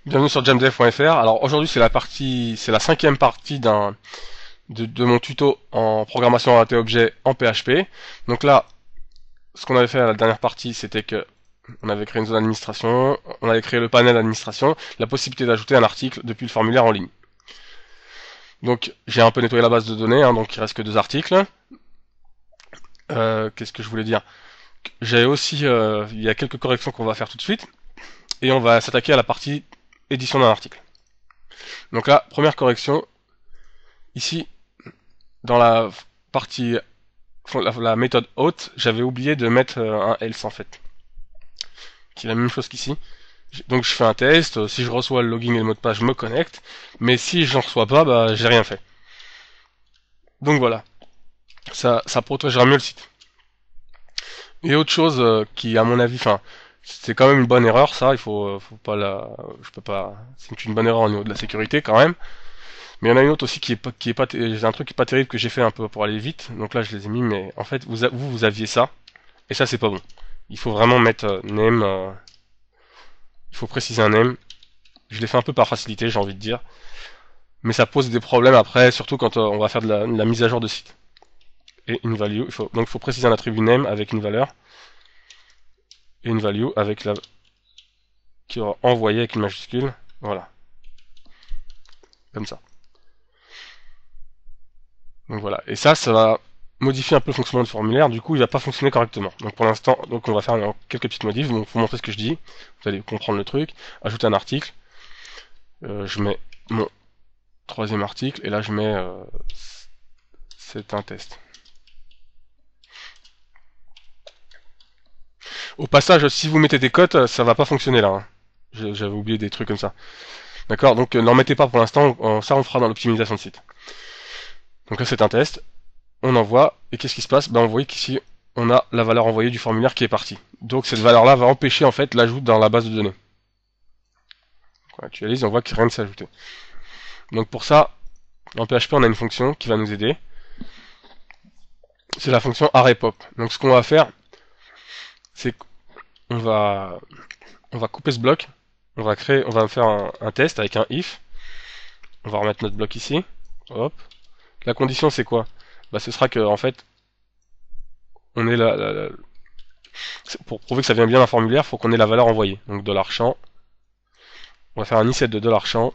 Bienvenue sur jamdev.fr. Alors aujourd'hui c'est la cinquième partie de mon tuto en programmation orientée objet en PHP. Donc là, ce qu'on avait fait à la dernière partie, c'était que on avait créé une zone d'administration, on avait créé le panel d'administration, la possibilité d'ajouter un article depuis le formulaire en ligne. Donc j'ai un peu nettoyé la base de données, donc il reste que deux articles. Qu'est-ce que je voulais dire? J'ai aussi, il y a quelques corrections qu'on va faire tout de suite, et on va s'attaquer à la partie édition d'un article. Donc là, première correction, ici, dans la partie, la méthode hôte, j'avais oublié de mettre un else en fait, qui est la même chose qu'ici. Donc je fais un test, si je reçois le login et le mot de passe, je me connecte, mais si je n'en reçois pas, bah j'ai rien fait. Donc voilà, ça protégera mieux le site. Et autre chose qui, à mon avis, enfin, c'est quand même une bonne erreur, ça, faut pas je peux pas, c'est une bonne erreur au niveau de la sécurité quand même. Mais il y en a une autre aussi j'ai un truc qui est pas terrible que j'ai fait un peu pour aller vite. Donc là, je les ai mis, mais en fait, vous aviez ça, et ça, c'est pas bon. Il faut vraiment mettre name, il faut préciser un name. Je l'ai fait un peu par facilité, j'ai envie de dire. Mais ça pose des problèmes après, surtout quand on va faire de la mise à jour de site. Et une value, donc il faut préciser un attribut name avec une valeur, et une value avec la qui aura envoyé avec une majuscule, voilà, comme ça. Donc voilà, et ça va modifier un peu le fonctionnement du formulaire, du coup il va pas fonctionner correctement. Donc pour l'instant, donc on va faire quelques petites modifs, donc vous montrer ce que je dis, vous allez comprendre le truc, ajouter un article, je mets mon troisième article, et là je mets c'est un test. Au passage, si vous mettez des cotes, ça va pas fonctionner là, hein. J'avais oublié des trucs comme ça. D'accord, donc n'en mettez pas pour l'instant, ça on fera dans l'optimisation de site. Donc là c'est un test, on envoie, et qu'est-ce qui se passe? Ben on voit qu'ici on a la valeur envoyée du formulaire qui est partie. Donc cette valeur-là va empêcher en fait l'ajout dans la base de données. On actualise, on voit que rien ne s'est ajouté. Donc pour ça, en PHP on a une fonction qui va nous aider. C'est la fonction arrayPop. Donc ce qu'on va faire, c'est qu'on va couper ce bloc, on va faire un test avec un if. On va remettre notre bloc ici. Hop. La condition c'est quoi? Bah ce sera que en fait on est pour prouver que ça vient bien d'un formulaire, il faut qu'on ait la valeur envoyée. Donc $champ. On va faire un i7 de $champ.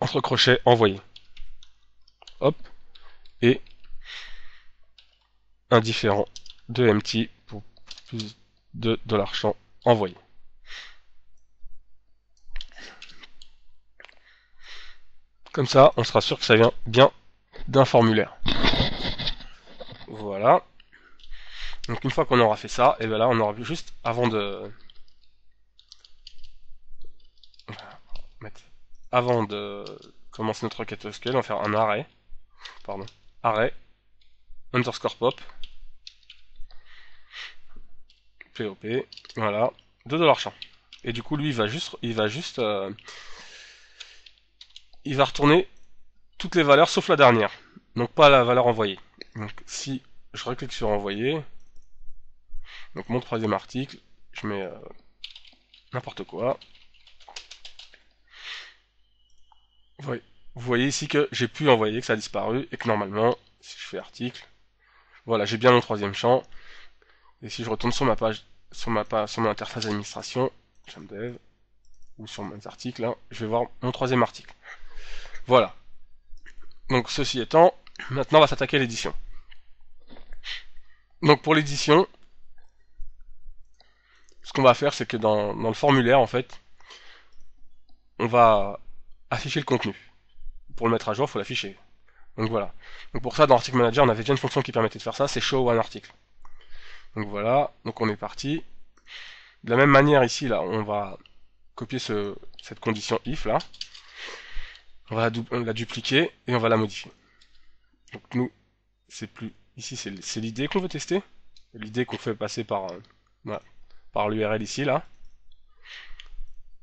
Entre crochets envoyé. Hop. Et indifférent de empty pour plus de $champ envoyé. Comme ça, on sera sûr que ça vient bien d'un formulaire. Voilà. Donc une fois qu'on aura fait ça, et bien là on aura vu juste avant de commencer notre requête SQL, on va faire un array, array underscore pop, pop, voilà, de $champ. Et du coup lui il va retourner toutes les valeurs sauf la dernière, donc pas la valeur envoyée. Donc si je reclique sur envoyer, donc mon troisième article, je mets n'importe quoi. Vous voyez ici que j'ai pu envoyer, que ça a disparu, et que normalement, si je fais article, voilà, j'ai bien mon troisième champ. Et si je retourne sur ma page, sur mon interface d'administration, jamdev, ou sur mes articles, hein, je vais voir mon troisième article. Voilà. Donc ceci étant, maintenant on va s'attaquer à l'édition. Donc pour l'édition, ce qu'on va faire, c'est que dans le formulaire, en fait, on va afficher le contenu. Pour le mettre à jour, il faut l'afficher. Donc voilà. Donc pour ça, dans Article Manager, on avait déjà une fonction qui permettait de faire ça, c'est show one article. Donc voilà, donc on est parti. De la même manière ici, là, on va copier cette condition if là. On va la dupliquer et on va la modifier. Donc nous, c'est plus ici, c'est l'idée qu'on veut tester, l'idée qu'on fait passer voilà, par l'URL ici là.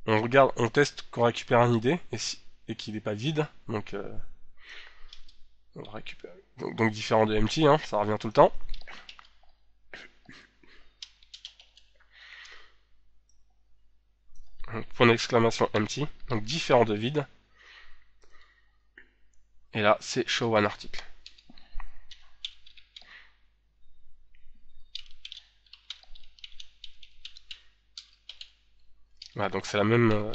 On regarde, on teste qu'on récupère un ID et qu'il n'est pas vide. Donc on va récupérer. Donc différent de empty, hein, ça revient tout le temps. point d'exclamation empty, donc différent de vide. Et là, c'est show one article. Voilà, donc c'est la même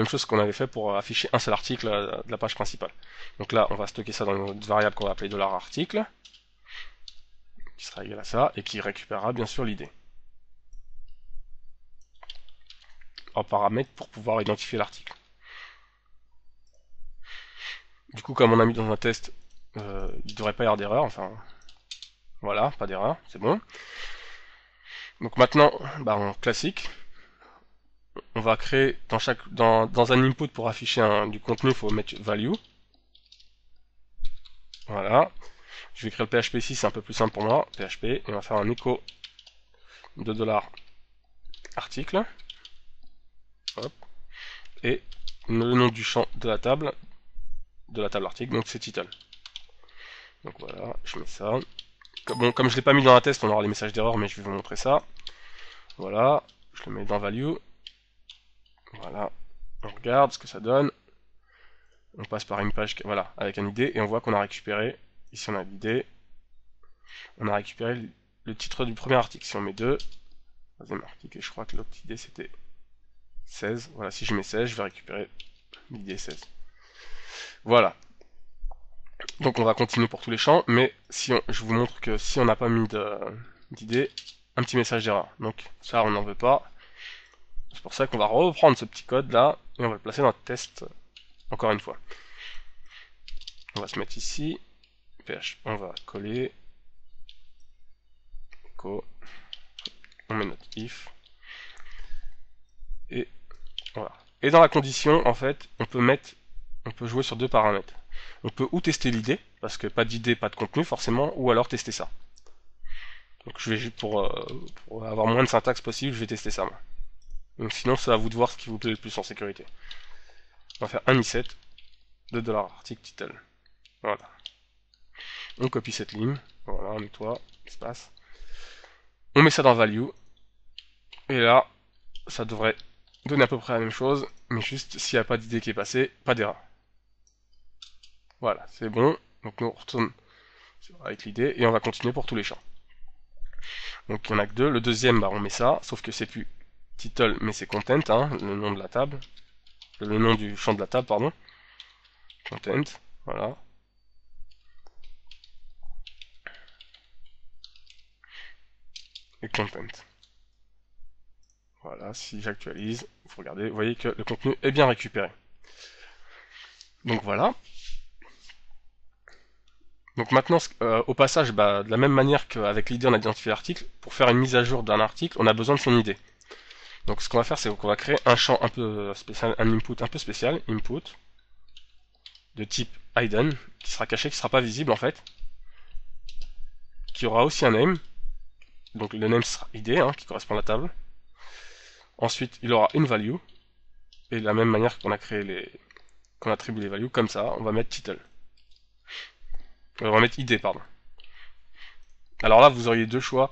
chose qu'on avait fait pour afficher un seul article de la page principale. Donc là, on va stocker ça dans notre variable qu'on va appeler $article, qui sera égal à ça, et qui récupérera bien sûr l'id en paramètre pour pouvoir identifier l'article. Du coup, comme on a mis dans un test, il ne devrait pas y avoir d'erreur, enfin, voilà, pas d'erreur, c'est bon. Donc maintenant, en classique, on va créer dans un input pour afficher du contenu, il faut mettre value. Voilà. Je vais créer le PHP ici, c'est un peu plus simple pour moi. PHP, et on va faire un echo de $article. Hop. Et le nom du champ de la table article, donc c'est title. Donc voilà, je mets ça. Bon, comme je ne l'ai pas mis dans la test, on aura les messages d'erreur, mais je vais vous montrer ça. Voilà, je le mets dans value. Voilà, on regarde ce que ça donne. On passe par une page, voilà, avec un ID, et on voit qu'on a récupéré, ici on a l'ID, on a récupéré le titre du premier article. Si on met 2, troisième article, et je crois que l'autre ID c'était 16. Voilà, si je mets 16, je vais récupérer l'ID 16. Voilà. Donc on va continuer pour tous les champs, mais je vous montre que si on n'a pas mis d'ID, un petit message d'erreur. Donc ça, on n'en veut pas. C'est pour ça qu'on va reprendre ce petit code là, et on va le placer dans notre test encore une fois. On va se mettre ici, on va coller, echo, on met notre if, et voilà. Et dans la condition, en fait, on peut jouer sur deux paramètres. On peut ou tester l'idée, parce que pas d'idée, pas de contenu forcément, ou alors tester ça. Donc je vais pour avoir moins de syntaxe possible, je vais tester ça moi. Donc sinon c'est à vous de voir ce qui vous plaît le plus en sécurité. On va faire un i7 de $article title. Voilà. On copie cette ligne, voilà, on nettoie, espace. On met ça dans value, et là, ça devrait donner à peu près la même chose, mais juste s'il n'y a pas d'idée qui est passée, pas d'erreur. Voilà, c'est bon. Donc nous on retourne avec l'idée et on va continuer pour tous les champs. Donc il n'y en a que deux. Le deuxième, on met ça, sauf que c'est plus title, mais c'est content, hein, le nom de la table. Le nom du champ de la table, pardon. Content, voilà. Et content. Voilà, si j'actualise, vous regardez, vous voyez que le contenu est bien récupéré. Donc voilà. Donc maintenant, au passage, de la même manière qu'avec l'idée on a identifié l'article, pour faire une mise à jour d'un article, on a besoin de son idée. Donc ce qu'on va faire, c'est qu'on va créer un champ un peu spécial, un input un peu spécial, input, de type hidden, qui sera caché, qui sera pas visible en fait, qui aura aussi un name, donc le name sera id, hein, qui correspond à la table. Ensuite, il aura une value, et de la même manière qu'on a créé qu'on attribue les values, comme ça, on va mettre title. On va mettre id, pardon. Alors là, vous auriez deux choix.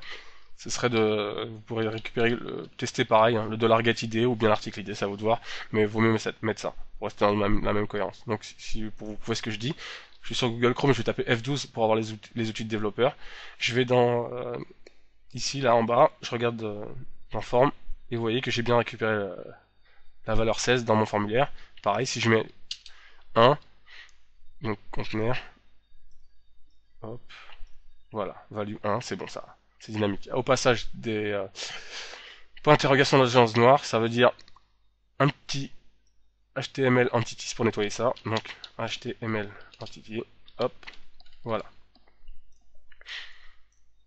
Ce serait vous pourriez récupérer, tester pareil, hein, le $get ou bien l'article id, ça à vous de voir, mais il vaut mieux mettre ça, pour rester dans la même cohérence. Donc pour vous prouver ce que je dis, je suis sur Google Chrome, je vais taper F12 pour avoir les outils de développeur. Je vais dans ici, là en bas, je regarde dans forme, et vous voyez que j'ai bien récupéré la valeur 16 dans mon formulaire. Pareil, si je mets 1, donc conteneur, hop, voilà, value 1, c'est bon ça. C'est dynamique. Au passage, des points d'interrogation d'agence noire, ça veut dire un petit HTML entities pour nettoyer ça. Donc HTML entity, hop, voilà.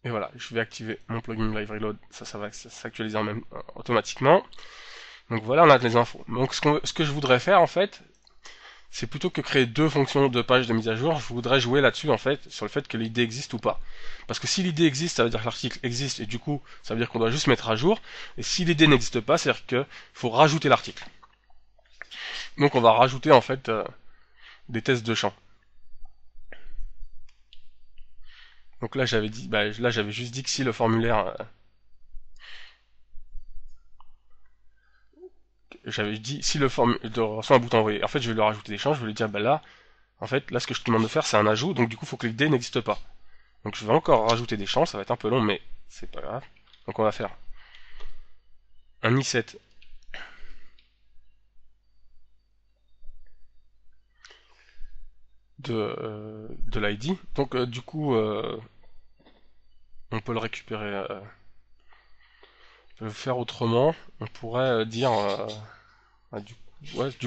Et voilà, je vais activer mon plugin Live Reload, ça va s'actualiser automatiquement. Donc voilà, on a les infos. Donc ce que je voudrais faire en fait, c'est plutôt que créer deux fonctions de page de mise à jour, je voudrais jouer là-dessus en fait, sur le fait que l'idée existe ou pas. Parce que si l'idée existe, ça veut dire que l'article existe, et du coup, ça veut dire qu'on doit juste mettre à jour. Et si l'idée n'existe pas, c'est-à-dire qu'il faut rajouter l'article. Donc on va rajouter en fait des tests de champ. Donc là j'avais dit, là j'avais juste dit que si le formulaire j'avais dit si le formulaire reçoit un bouton envoyé. En fait, je vais lui rajouter des champs, je vais lui dire bah là, en fait, là ce que je te demande de faire c'est un ajout, donc du coup faut que le D n'existe pas. Donc je vais encore rajouter des champs, ça va être un peu long, mais c'est pas grave. Donc on va faire un i7 de l'ID. Donc du coup, on peut le récupérer. On peut le faire autrement. On pourrait dire, bah, du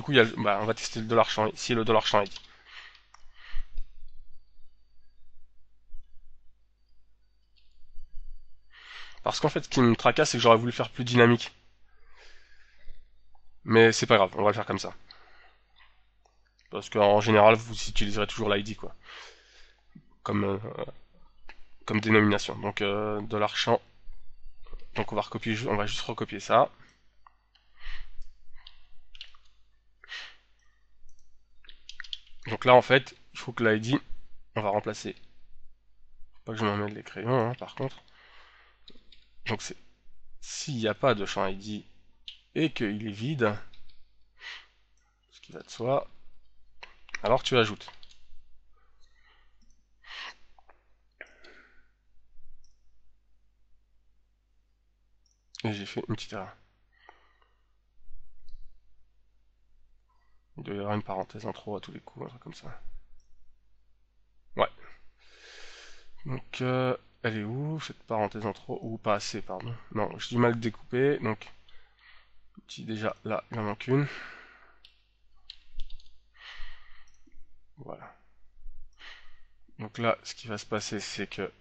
coup, il y a, bah, on va tester le $champ. Ici, le $champ ID. Parce qu'en fait, ce qui me tracasse, c'est que j'aurais voulu faire plus dynamique. Mais c'est pas grave, on va le faire comme ça. Parce qu'en général, vous utiliserez toujours l'ID, quoi. Comme, comme dénomination. Donc, $champ. Donc, on va recopier, on va juste recopier ça. Donc là, en fait, il faut que l'ID, on va remplacer. Faut pas que je m'emmêle les crayons, hein, par contre. Donc, c'est s'il n'y a pas de champ ID et qu'il est vide, ce qui va de soi, alors tu ajoutes. Et j'ai fait une petite erreur. Il doit y avoir une parenthèse en trop à tous les coups, un truc comme ça. Ouais. Donc, elle est où, cette parenthèse en trop? Ou pas assez, pardon. Non, j'ai du mal découpé, donc... Déjà, là, il en manque une. Voilà. Donc là, ce qui va se passer, c'est que...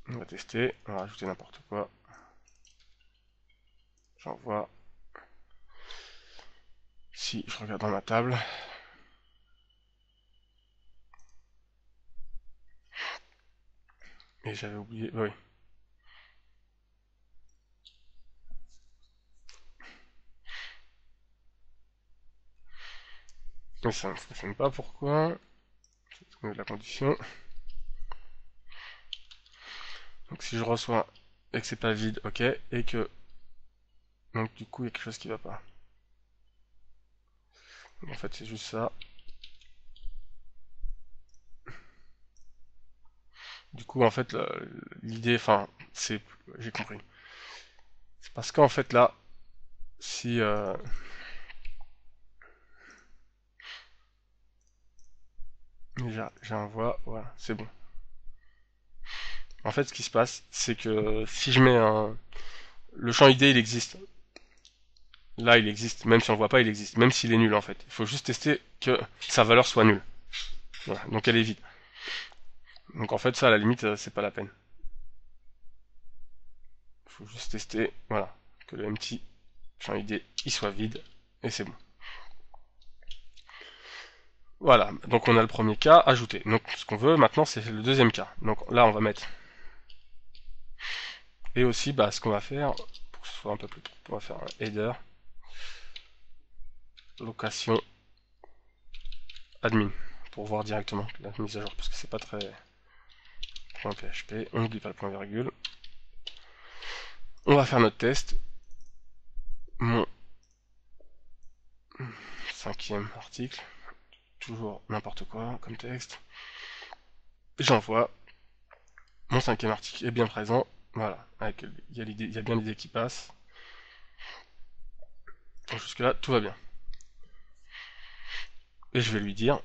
On va tester, on va rajouter n'importe quoi. J'envoie. Si je regarde dans ma table... Et j'avais oublié... Oui. Mais ça ne fonctionne pas, pourquoi? Je vais la condition. Donc si je reçois et que c'est pas vide, ok, et que... Donc du coup, il y a quelque chose qui va pas. En fait, c'est juste ça. Du coup, en fait, l'idée, enfin, c'est... J'ai compris. C'est parce qu'en fait, là, si... déjà, j'envoie, voilà, c'est bon. En fait, ce qui se passe, c'est que si je mets un... Le champ ID, il existe. Là, il existe. Même si on le voit pas, il existe. Même s'il est nul, en fait. Il faut juste tester que sa valeur soit nulle. Voilà. Donc elle est vide. Donc en fait, ça, à la limite, c'est pas la peine. Il faut juste tester, voilà, que le empty champ ID, il soit vide. Et c'est bon. Voilà. Donc on a le premier cas, ajouté. Donc ce qu'on veut maintenant, c'est le deuxième cas. Donc là, on va mettre... Et aussi, bah, ce qu'on va faire, pour que ce soit un peu plus propre, on va faire un header. Location admin pour voir directement la mise à jour parce que c'est pas très .php, on n'oublie pas le point virgule. On va faire notre test. Mon 5e article, toujours n'importe quoi comme texte. J'envoie. Mon 5e article est bien présent. Voilà, il y a bien l'idée qui passe. Jusque là, tout va bien. Et je vais lui dire,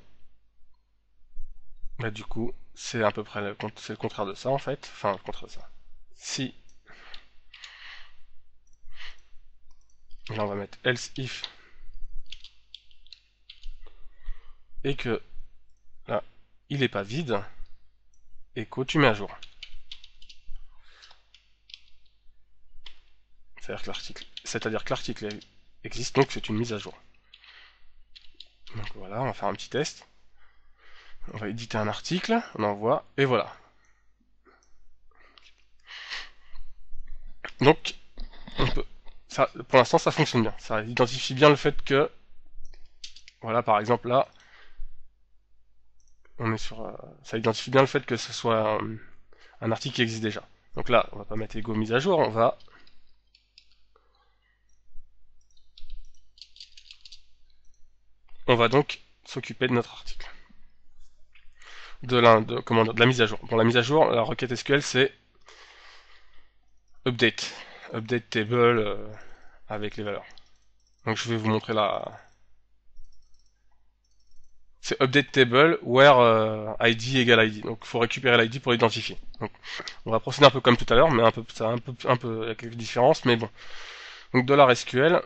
bah du coup, c'est à peu près le contraire de ça en fait. Enfin, le contraire de ça. Si, là on va mettre else if, et que là, il n'est pas vide, echo, tu mets à jour. C'est-à-dire que l'article existe, donc c'est une mise à jour. Donc voilà, on va faire un petit test. On va éditer un article, on envoie, et voilà. Donc, on peut, ça, pour l'instant, ça fonctionne bien. Ça identifie bien le fait que, voilà, par exemple là, on est sur, ça identifie bien le fait que ce soit un article qui existe déjà. Donc là, on va pas mettre ego mise à jour, on va on va donc s'occuper de notre article. De la mise à jour. Bon, la mise à jour, la requête SQL, c'est update. Update table avec les valeurs. Donc je vais vous montrer la... C'est update table where ID égale ID. Donc il faut récupérer l'ID pour l'identifier. Donc on va procéder un peu comme tout à l'heure, mais il y a quelques différences, mais bon. Donc $SQL.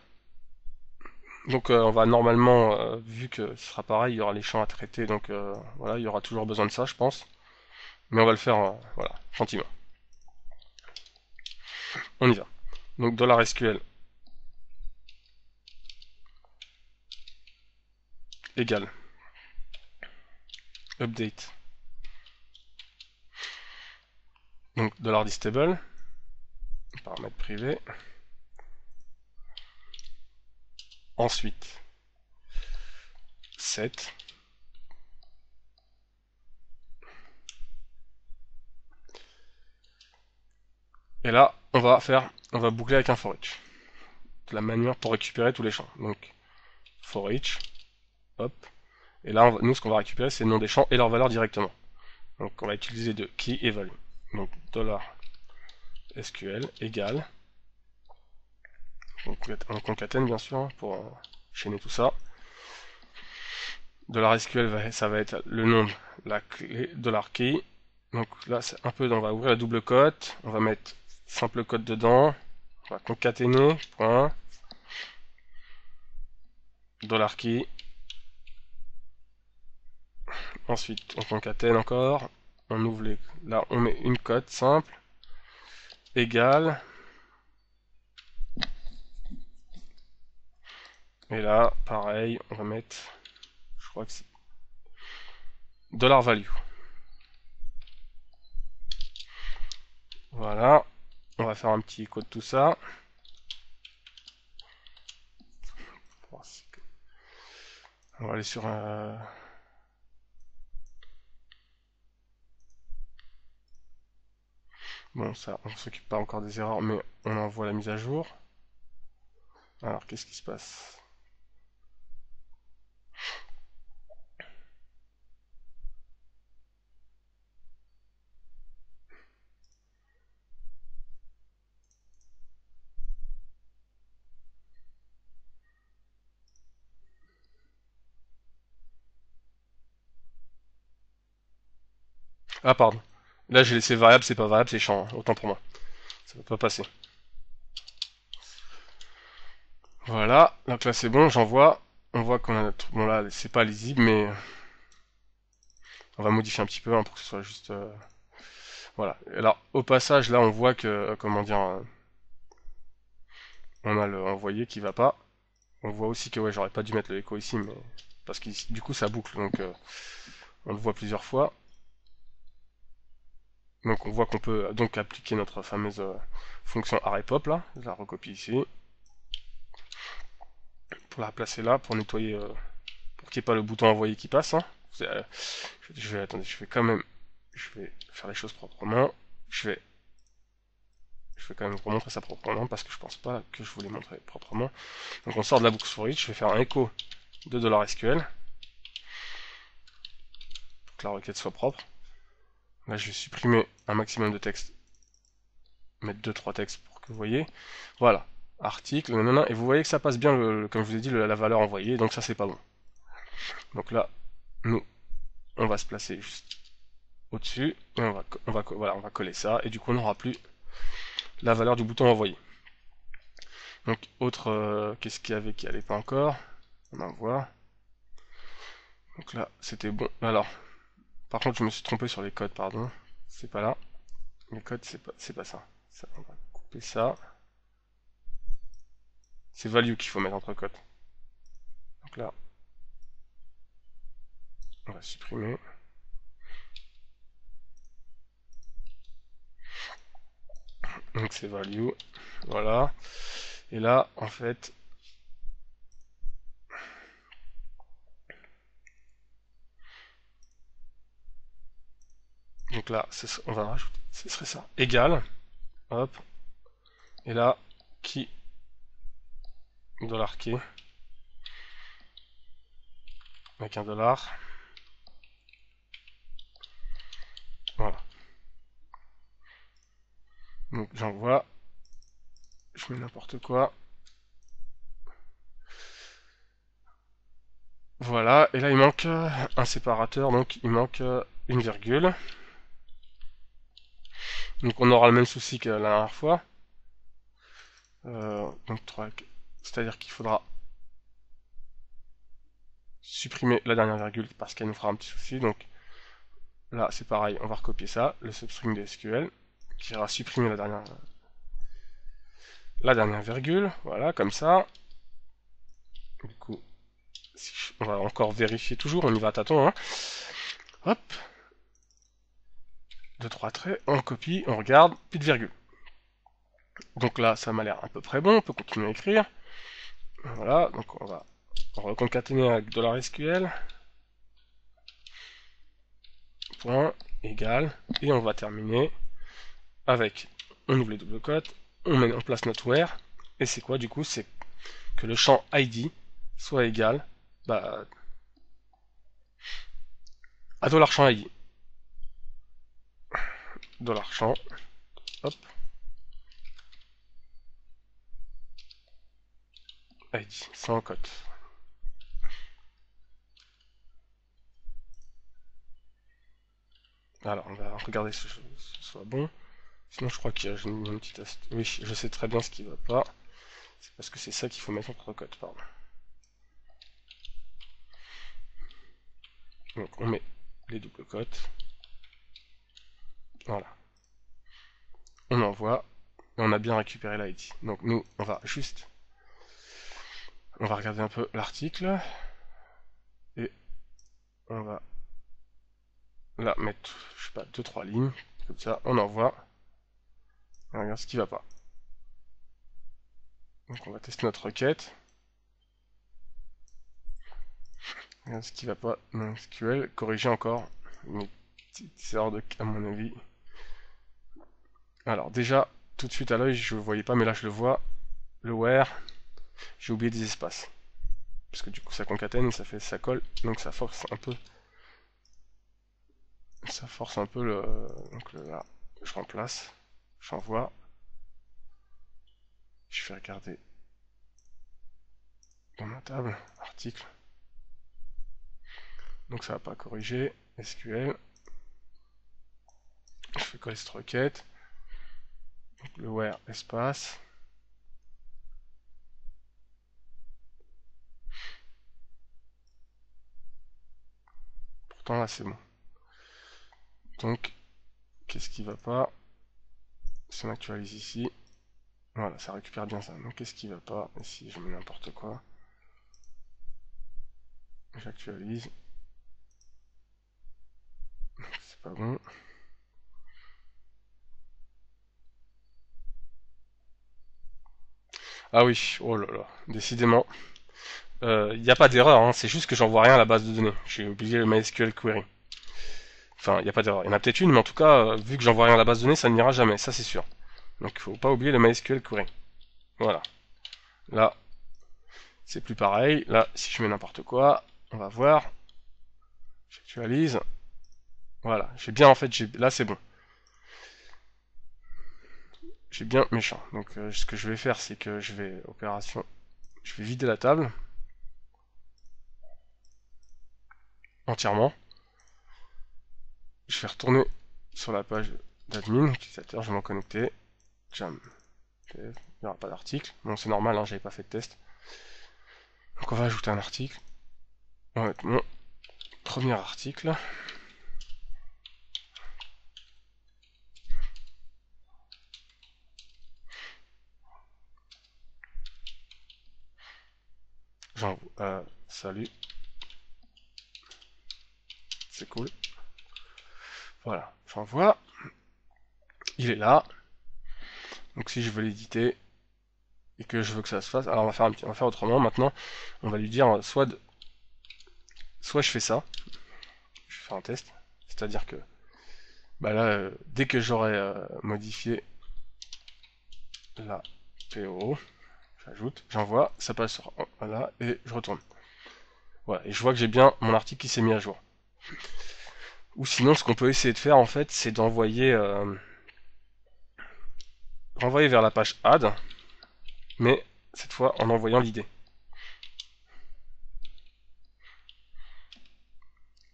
Donc on va normalement, vu que ce sera pareil, il y aura les champs à traiter, donc voilà, il y aura toujours besoin de ça, je pense. Mais on va le faire, voilà, gentiment. On y va. Donc $SQL égale update. Donc $distable, paramètre privé. Ensuite, set. Et là, on va boucler avec un for each. De la manière pour récupérer tous les champs. Donc, for each, hop. Et là, nous, ce qu'on va récupérer, c'est le nom des champs et leur valeur directement. Donc, on va utiliser de key et value. Donc, $SQL égale. On concatène, bien sûr, hein, pour chaîner tout ça. $SQL, ça va être le nom de la clé, $key. Donc là, c'est un peu, on va ouvrir la double cote. On va mettre simple code dedans. On va concaténer, point. $key. Ensuite, on concatène encore. On ouvre les... Là, on met une cote simple. Égale. Et là, pareil, on va mettre... Je crois que c'est... $value. Voilà. On va faire un petit écho de tout ça. On va aller sur... Bon, ça, on s'occupe pas encore des erreurs, mais on envoie la mise à jour. Alors, qu'est-ce qui se passe? Ah, pardon. Là, j'ai laissé variable, c'est pas variable, c'est champ. Hein. Autant pour moi. Ça va pas passer. Voilà. Donc là, c'est bon, j'envoie. On voit qu'on a notre... Bon, là, c'est pas lisible, mais... On va modifier un petit peu hein, pour que ce soit juste... Voilà. Alors, au passage, là, on voit que... comment dire... on a le envoyé qui va pas. On voit aussi que, ouais, j'aurais pas dû mettre le écho ici, mais... Parce que du coup, ça boucle, donc... on le voit plusieurs fois. Donc on voit qu'on peut donc appliquer notre fameuse fonction arrayPop là, je la recopie ici, pour la placer là, pour nettoyer, pour qu'il n'y ait pas le bouton envoyer qui passe. Hein. Attendez, je vais faire les choses proprement. Je vais quand même vous montrer ça proprement parce que je pense pas que je vous l'ai montré proprement. Donc on sort de la boucle for each, je vais faire un écho de $SQL pour que la requête soit propre. Là, je vais supprimer un maximum de texte, mettre 2-3 textes pour que vous voyez. Voilà, article, nanana, et vous voyez que ça passe bien, comme je vous ai dit, la valeur envoyée, donc ça c'est pas bon. Donc là, nous, on va se placer juste au-dessus, et voilà, on va coller ça, et du coup on n'aura plus la valeur du bouton envoyé. Donc, autre, qu'est-ce qu'il y avait qui allait pas encore? On envoie. Donc là, c'était bon. Alors, par contre, je me suis trompé sur les codes, pardon. C'est pas là. Les codes, c'est pas ça. On va couper ça. C'est value qu'il faut mettre entre cotes. Donc là, on va supprimer. Donc c'est value. Voilà. Et là, en fait, donc là, on va rajouter, ce serait ça. Égal. Hop. Et là, $key. avec un dollar. Voilà. Donc j'envoie, je mets n'importe quoi. Voilà, et là il manque un séparateur, donc il manque une virgule. Donc on aura le même souci que la dernière fois. Donc c'est-à-dire qu'il faudra supprimer la dernière virgule parce qu'elle nous fera un petit souci. Donc là c'est pareil, on va recopier ça, le substring de SQL, qui ira supprimer la dernière virgule, voilà, comme ça. Du coup, on va encore vérifier toujours, on y va à tâtons, hein. Hop, 2-3 traits, on copie, on regarde, plus de virgule. Donc là, ça m'a l'air à peu près bon, on peut continuer à écrire. Voilà, donc on va reconcaténer avec $SQL, point, égal, et on va terminer avec, on ouvre les double cotes, on met en place notre where, et c'est quoi du coup? C'est que le champ ID soit égal à $champ ID. $champ, hop, ID, sans cote. Alors, on va regarder si ce soit bon. Sinon, je crois qu'il y a une petite astuce. Oui, je sais très bien ce qui va pas. C'est parce que c'est ça qu'il faut mettre entre cotes, pardon. Donc, on met les doubles cotes. Voilà. On envoie. Et on a bien récupéré l'ID. Donc, nous, on va regarder un peu l'article. Et on va là mettre, je sais pas, 2-3 lignes. Comme ça, on envoie. Et on regarde ce qui va pas. Donc, on va tester notre requête. Ce qui va pas dans SQL, corriger encore une petite erreur à mon avis. Alors déjà, tout de suite à l'œil, je ne voyais pas, mais là je le vois, le where, j'ai oublié des espaces. Parce que du coup ça concatène, ça colle, donc ça force un peu. Ça force un peu le. Donc là, je remplace, j'envoie. Je fais regarder dans ma table, article. Donc ça va pas corriger, SQL. Je fais coller cette requête. Donc le where espace. Pourtant là c'est bon. Donc, qu'est-ce qui va pas? Si on actualise ici, voilà, ça récupère bien ça. Donc, qu'est-ce qui va pas? Ici, je mets n'importe quoi. J'actualise. C'est pas bon. Ah oui, oh là là, décidément. Il n'y a pas d'erreur, hein, c'est juste que j'envoie rien à la base de données. J'ai oublié le MySQL query. Enfin, il n'y a pas d'erreur. Il y en a peut-être une, mais en tout cas, vu que j'envoie rien à la base de données, ça n'ira jamais, ça c'est sûr. Donc il faut pas oublier le MySQL query. Voilà. Là, c'est plus pareil. Là, si je mets n'importe quoi, on va voir. J'actualise. Voilà, j'ai bien en fait, là c'est bon. J'ai bien méchant. Donc ce que je vais faire, c'est que je vais vider la table entièrement. Je vais retourner sur la page d'admin, utilisateur, je vais m'en connecter. Jam. Il n'y aura pas d'article. Bon, c'est normal, hein, j'avais pas fait de test. Donc on va ajouter un article. On va mettre mon premier article. J'envoie. Salut. C'est cool. Voilà, j'envoie. Il est là. Donc si je veux l'éditer et que je veux que ça se fasse, alors on va faire autrement. Maintenant, on va lui dire soit je fais ça. Je vais faire un test. C'est-à-dire que bah là, dès que j'aurai modifié la PO, j'ajoute, j'envoie, ça passe sur voilà et je retourne. Voilà, et je vois que j'ai bien mon article qui s'est mis à jour. Ou sinon, ce qu'on peut essayer de faire en fait, c'est d'envoyer renvoyer vers la page add, mais cette fois en envoyant l'id.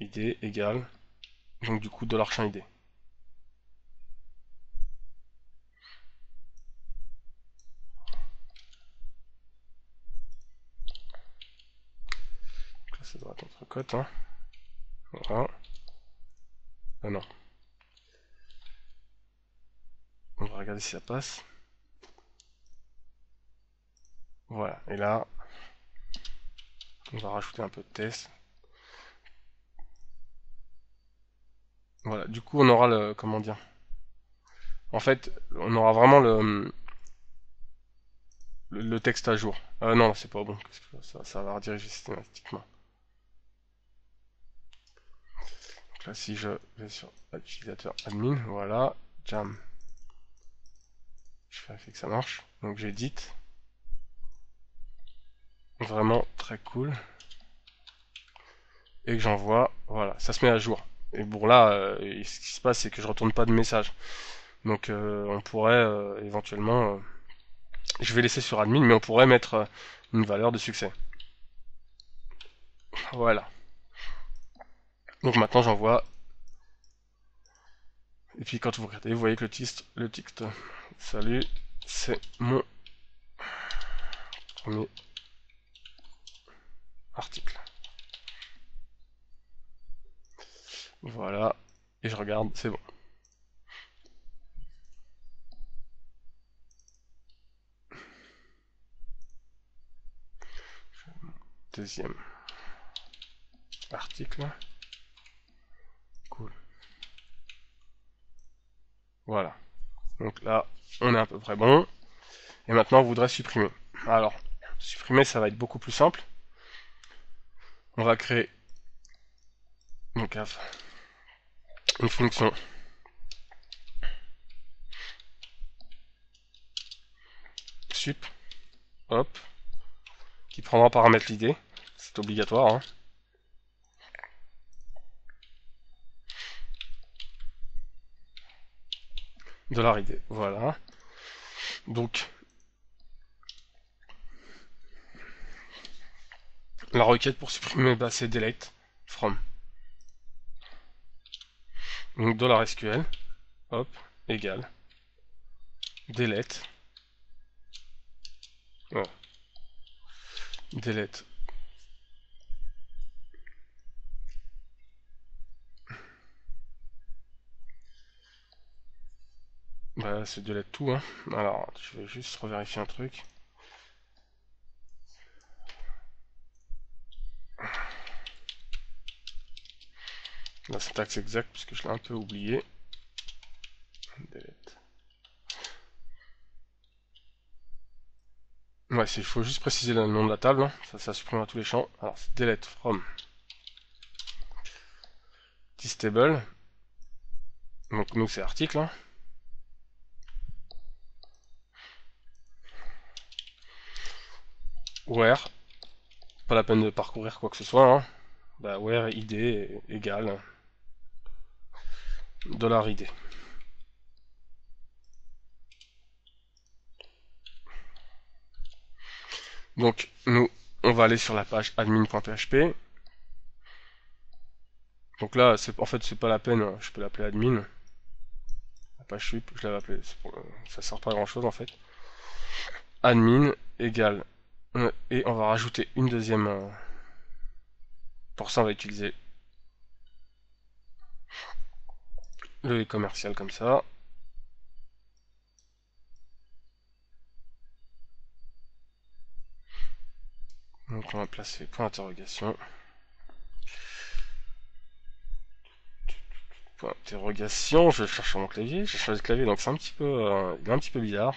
id égale, donc du coup $chien id. Donc là, ça doit être notre cote, hein. Voilà. Ah non. On va regarder si ça passe. Voilà, et là, on va rajouter un peu de test. Voilà, du coup on aura le, comment dire, en fait, on aura vraiment le texte à jour. Non, c'est pas bon, parce que ça va rediriger systématiquement. Donc là, si je vais sur utilisateur admin, voilà, jam, je vérifie que ça marche. Donc j'édite. Vraiment très cool. Et que j'envoie, voilà, ça se met à jour. Et bon là, ce qui se passe, c'est que je retourne pas de message. Donc on pourrait éventuellement, je vais laisser sur admin, mais on pourrait mettre une valeur de succès. Voilà. Donc maintenant j'envoie. Et puis quand vous regardez, vous voyez que le texte, salut, c'est mon premier article. Voilà. Et je regarde, c'est bon. Deuxième article. Cool. Voilà. Donc là, on est à peu près bon. Et maintenant, on voudrait supprimer. Alors, supprimer, ça va être beaucoup plus simple. On va créer donc une fonction sup, hop, qui prendra en paramètre l'id. C'est obligatoire, hein. $id, voilà. Donc, la requête pour supprimer, bah, c'est delete from. Donc $SQL, hop, égale delete. Voilà. Delete. Bah, c'est delete tout, hein. Alors, je vais juste revérifier un truc. La syntaxe exacte, parce que je l'ai un peu oublié. Delete. Ouais, il faut juste préciser le nom de la table, hein. Ça supprimera tous les champs. Alors, c'est delete from this table. Donc, nous, c'est article, hein. Where, pas la peine de parcourir quoi que ce soit, hein. Bah, where id égale $id. Donc, nous, on va aller sur la page admin.php. Donc là, en fait, c'est pas la peine, je peux l'appeler admin. La page sup, je l'avais appelé, ça sert pas à grand chose en fait. Admin égale, et on va rajouter une deuxième. Pour ça, on va utiliser le commercial comme ça. Donc on va placer point d'interrogation. Point d'interrogation, je cherche sur mon clavier, j'ai changé de clavier donc c'est un petit peu, il est un petit peu bizarre.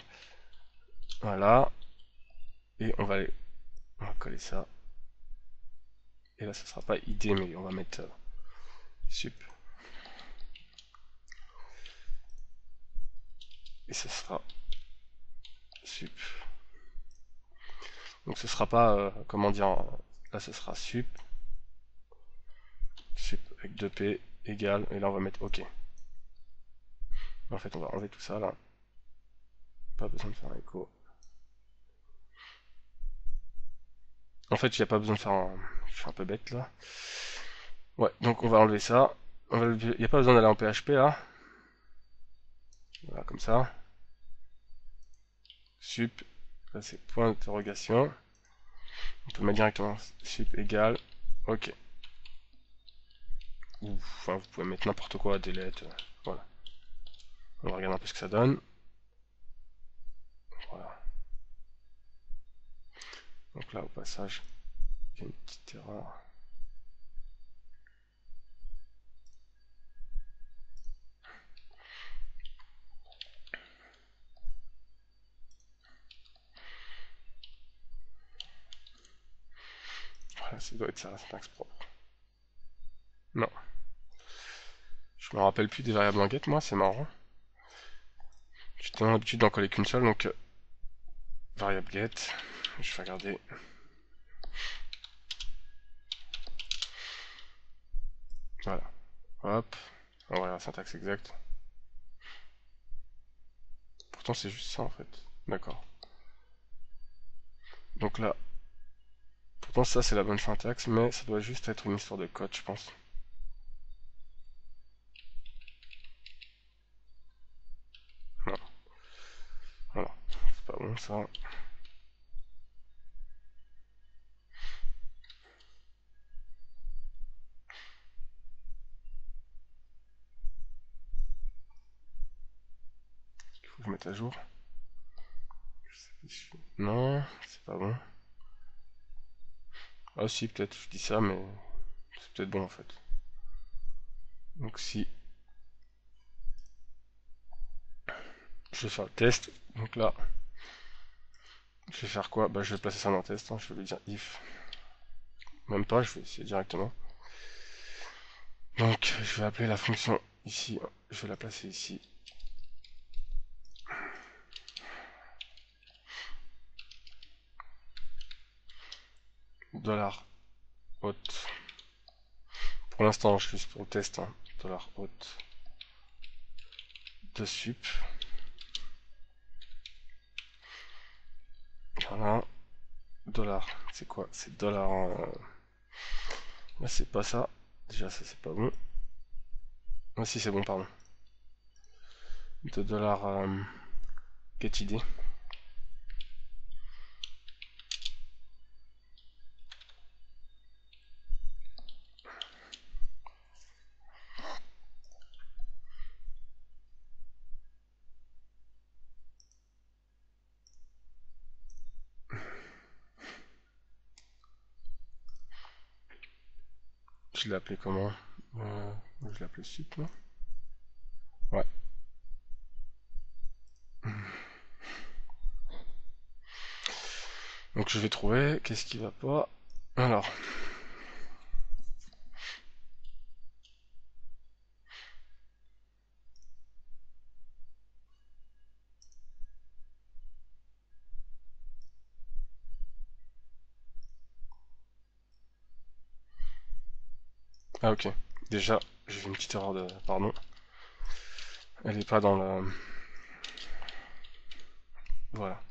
Voilà. Et on va coller ça. Et là, ça sera pas id, mais on va mettre sup. Et ça sera sup. Donc ce sera pas, comment dire, là ce sera sup. sup avec 2p égale, et là on va mettre OK. En fait on va enlever tout ça là. Pas besoin de faire un écho. En fait il n'y a pas besoin de faire un... Je suis un peu bête là. Ouais, donc on va enlever ça. Il n'y a pas besoin d'aller en PHP là. Voilà, comme ça. Sup, là c'est point d'interrogation. On peut mettre directement sup égale OK. Ou, enfin, vous pouvez mettre n'importe quoi, delete. Voilà. On va regarder un peu ce que ça donne. Voilà. Donc là, au passage, il y a une petite erreur. Voilà, ça doit être ça, la syntaxe propre. Non. Je me rappelle plus des variables en get, moi, c'est marrant. J'ai tellement l'habitude d'en coller qu'une seule, donc variable get. Je vais regarder. Voilà. Hop. On va regarder la syntaxe exacte. Pourtant, c'est juste ça, en fait. D'accord. Donc là, pourtant, ça, c'est la bonne syntaxe, mais ça doit juste être une histoire de code, je pense. Non. Voilà. C'est pas bon, ça. Il faut que je mette à jour. Non, c'est pas bon. Ah si, peut-être, je dis ça, mais c'est peut-être bon en fait. Donc si je vais faire le test, donc là, je vais faire quoi? Bah je vais placer ça dans le test, hein. Je vais lui dire if. Même pas, je vais essayer directement. Donc je vais appeler la fonction ici, je vais la placer ici. Dollar hot. Pour l'instant, je suis pour le test, hein. Dollar hot de sup. Voilà. Dollar, c'est quoi? C'est dollar. Là, c'est pas ça. Déjà, ça, c'est pas bon. Ah, si, c'est bon, pardon. De dollar get id. Je l'ai appelé comment? Je l'ai appelé sup, non? Ouais. Donc je vais trouver, qu'est-ce qui va pas? Alors. Ah ok. Déjà, j'ai fait une petite erreur de... Pardon. Elle est pas dans le... Voilà.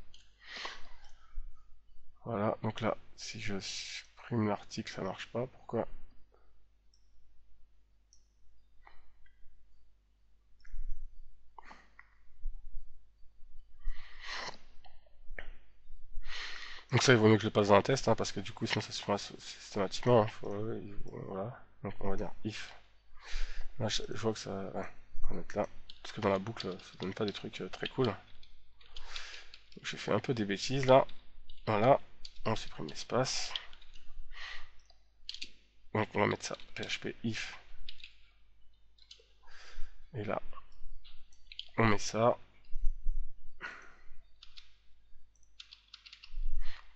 Voilà, donc là, si je supprime l'article, ça marche pas. Pourquoi? Donc ça, il vaut mieux que je le passe dans un test, hein, parce que du coup, sinon ça se fera systématiquement. Hein. Voilà. Donc on va dire if. Là, je vois que ça... Ouais, on va mettre là. Parce que dans la boucle, ça donne pas des trucs très cool. J'ai fait un peu des bêtises là. Voilà. On supprime l'espace. Donc on va mettre ça. PHP if. Et là, on met ça.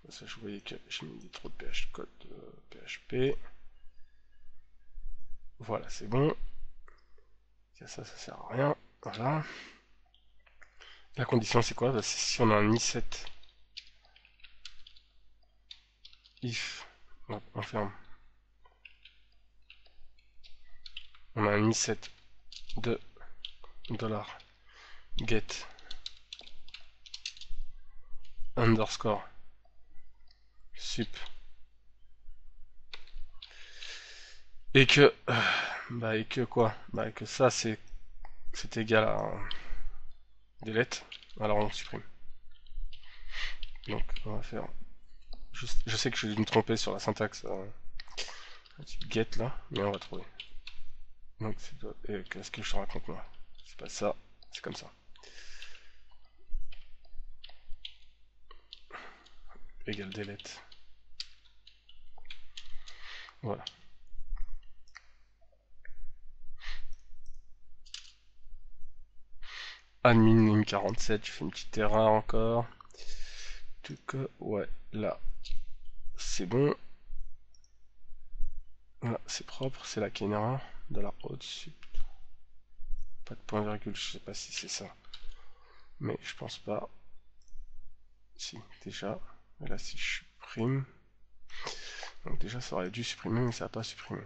Ça, je voyais que j'ai mis trop de code PHP. Voilà, c'est bon. Ça sert à rien. Voilà. La condition, c'est quoi? Bah, c'est si on a un i7 if. On ferme. on a un set de $get underscore sup et que quoi, et que ça c'est égal à delete, alors on supprime. Donc on va faire je sais que je vais me tromper sur la syntaxe get là, mais on va trouver. Donc qu'est-ce que je te raconte moi, c'est pas ça, c'est comme ça, égal delete, voilà. Admin ligne 47, je fais une petite erreur encore. Ouais, là, c'est bon. Là, c'est propre, c'est là qu'il y a une erreur. De la au-dessus. Pas de point virgule, je sais pas si c'est ça. Mais je pense pas. Si, déjà. Et là, si je supprime. Donc déjà, ça aurait dû supprimer, mais ça n'a pas supprimé.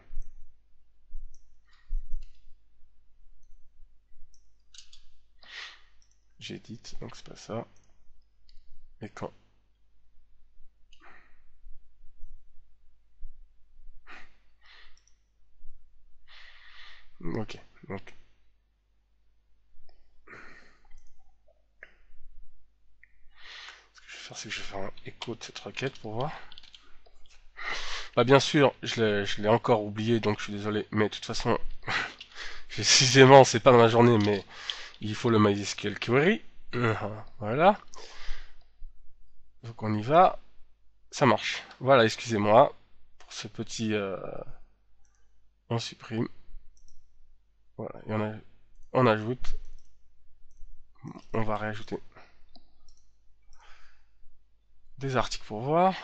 J'édite, donc c'est pas ça. Et quand ok, donc ce que je vais faire, c'est que je vais faire un écho de cette requête pour voir. Bah bien sûr, je l'ai encore oublié, donc je suis désolé, mais de toute façon, précisément, c'est pas dans la journée, mais il faut le MySQL query. Voilà. Donc on y va. Ça marche. Voilà, excusez-moi pour ce petit... on supprime. Voilà, et on ajoute. On va réajouter des articles pour voir.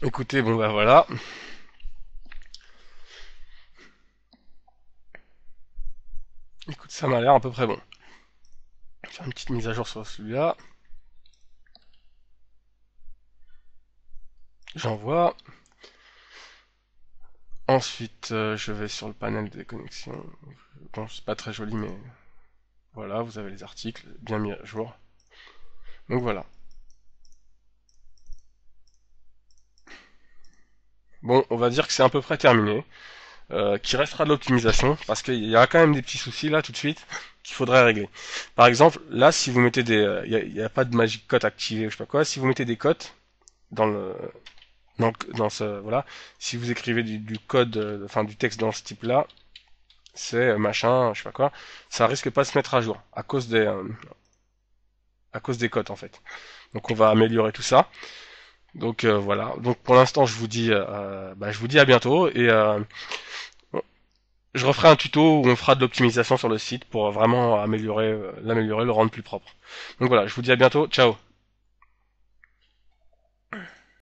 Écoutez, bon bah voilà. Écoute, ça m'a l'air à peu près bon. Je vais faire une petite mise à jour sur celui-là. J'envoie. Ensuite, je vais sur le panel des connexions. Bon, c'est pas très joli, mais voilà, vous avez les articles bien mis à jour. Donc voilà. Bon, on va dire que c'est à peu près terminé. Qui restera de l'optimisation, parce qu'il y aura quand même des petits soucis là tout de suite qu'il faudrait régler. Par exemple, là, si vous mettez des... Il n'y a pas de magic code activé ou je sais pas quoi, si vous mettez des cotes dans le... Dans ce... Voilà, si vous écrivez du code, enfin du texte dans ce type-là, c'est machin, je sais pas quoi, ça risque pas de se mettre à jour à cause des cotes en fait. Donc on va améliorer tout ça. Donc voilà. Donc pour l'instant, je vous dis à bientôt et je referai un tuto où on fera de l'optimisation sur le site pour vraiment l'améliorer, le rendre plus propre. Donc voilà, je vous dis à bientôt, ciao.